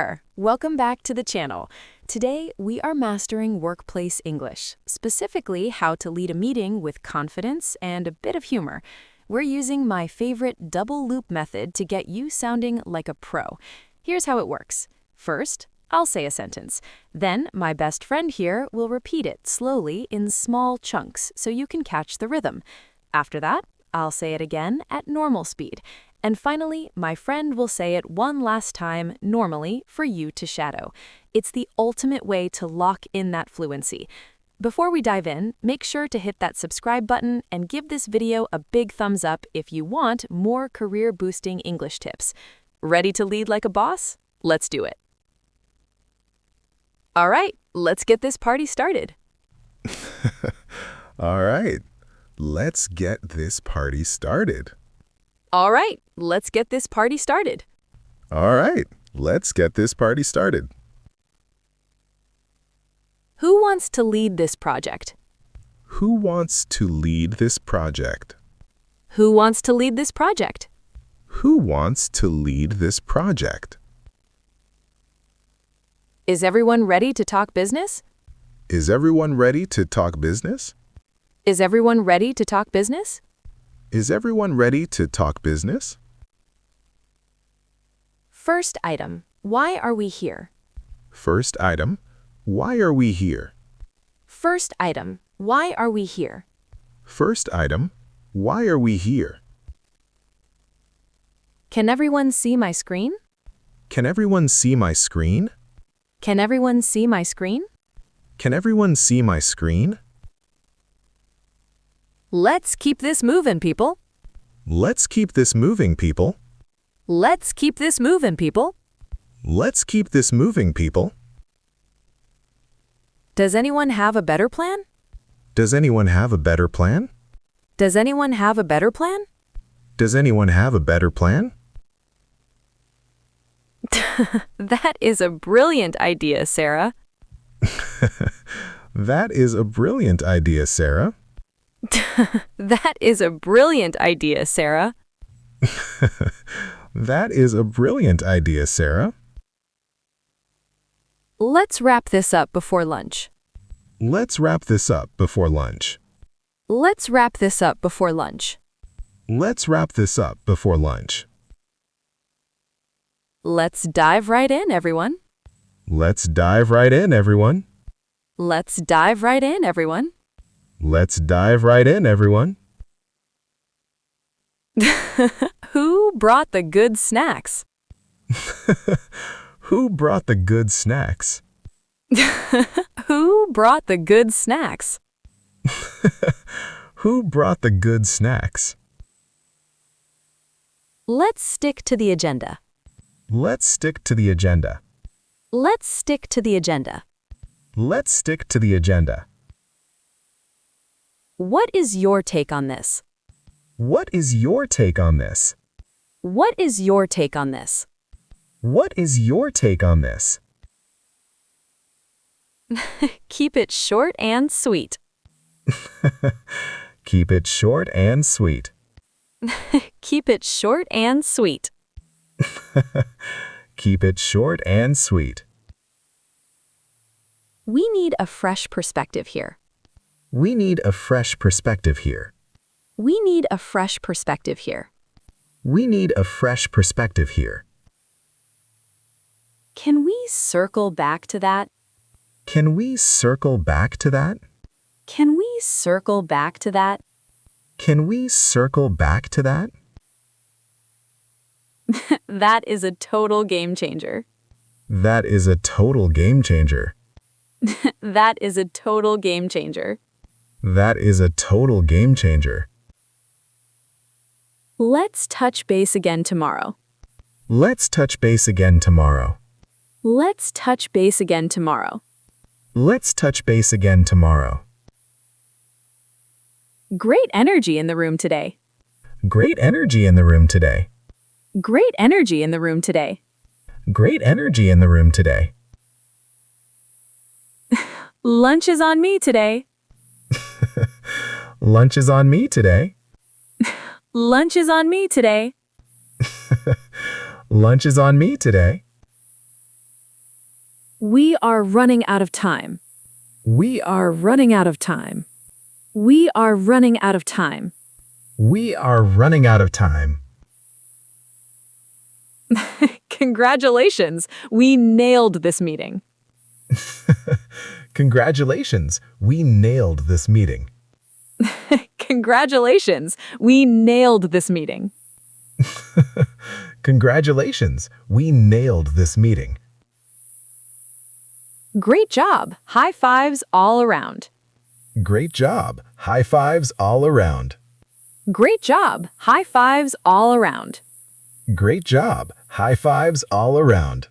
there! Welcome back to the channel. Today, we are mastering workplace English, specifically how to lead a meeting with confidence and a bit of humor. We're using my favorite double loop method to get you sounding like a pro. Here's how it works. First, I'll say a sentence. Then, my best friend here will repeat it slowly in small chunks so you can catch the rhythm. After that, I'll say it again at normal speed. And finally, my friend will say it one last time, normally, for you to shadow. It's the ultimate way to lock in that fluency. Before we dive in, make sure to hit that subscribe button and give this video a big thumbs up if you want more career-boosting English tips. Ready to lead like a boss? Let's do it. All right, let's get this party started. All right, let's get this party started. All right, let's get this party started. All right, let's get this party started. Who wants to lead this project? Who wants to lead this project? Who wants to lead this project? Who wants to lead this project? Is everyone ready to talk business? Is everyone ready to talk business? Is everyone ready to talk business? Is everyone ready to talk business? First item, why are we here? First item, why are we here? First item, why are we here? First item, why are we here? Can everyone see my screen? Can everyone see my screen? Can everyone see my screen? Can everyone see my screen? Let's keep this moving, people. Let's keep this moving, people. Let's keep this moving, people. Let's keep this moving, people. Does anyone have a better plan? Does anyone have a better plan? Does anyone have a better plan? Does anyone have a better plan? That is a brilliant idea, Sarah. That is a brilliant idea, Sarah. That is a brilliant idea, Sarah. That is a brilliant idea, Sarah. Let's wrap this up before lunch. Let's wrap this up before lunch. Let's wrap this up before lunch. Let's wrap this up before lunch. Let's dive right in, everyone. Let's dive right in, everyone. Let's dive right in, everyone. Let's dive right in, everyone. Who brought the good snacks? Who brought the good snacks? Who brought the good snacks? Who brought the good snacks? Let's stick to the agenda. Let's stick to the agenda. Let's stick to the agenda. Let's stick to the agenda. What is your take on this? What is your take on this? What is your take on this? What is your take on this? Keep it short and sweet. Keep it short and sweet. Keep it short and sweet. Keep it short and sweet. We need a fresh perspective here. We need a fresh perspective here. We need a fresh perspective here. We need a fresh perspective here. Can we circle back to that? Can we circle back to that? Can we circle back to that? Can we circle back to that? That is a total game changer. That is a total game changer. That is a total game changer. That is a total game changer. Let's touch base again tomorrow. Let's touch base again tomorrow. Let's touch base again tomorrow. Let's touch base again tomorrow. Great energy in the room today. Great energy in the room today. Great energy in the room today. Great energy in the room today. Lunch is on me today. Lunch is on me today. Lunch is on me today. Lunch is on me today. We are running out of time. We are running out of time. We are running out of time. We are running out of time. Congratulations! We nailed this meeting. Congratulations, we nailed this meeting. Congratulations! We nailed this meeting. Congratulations, we nailed this meeting. Great job! High fives all around. Great job. High fives all around. Great job! High fives all around. Great job. High fives all around.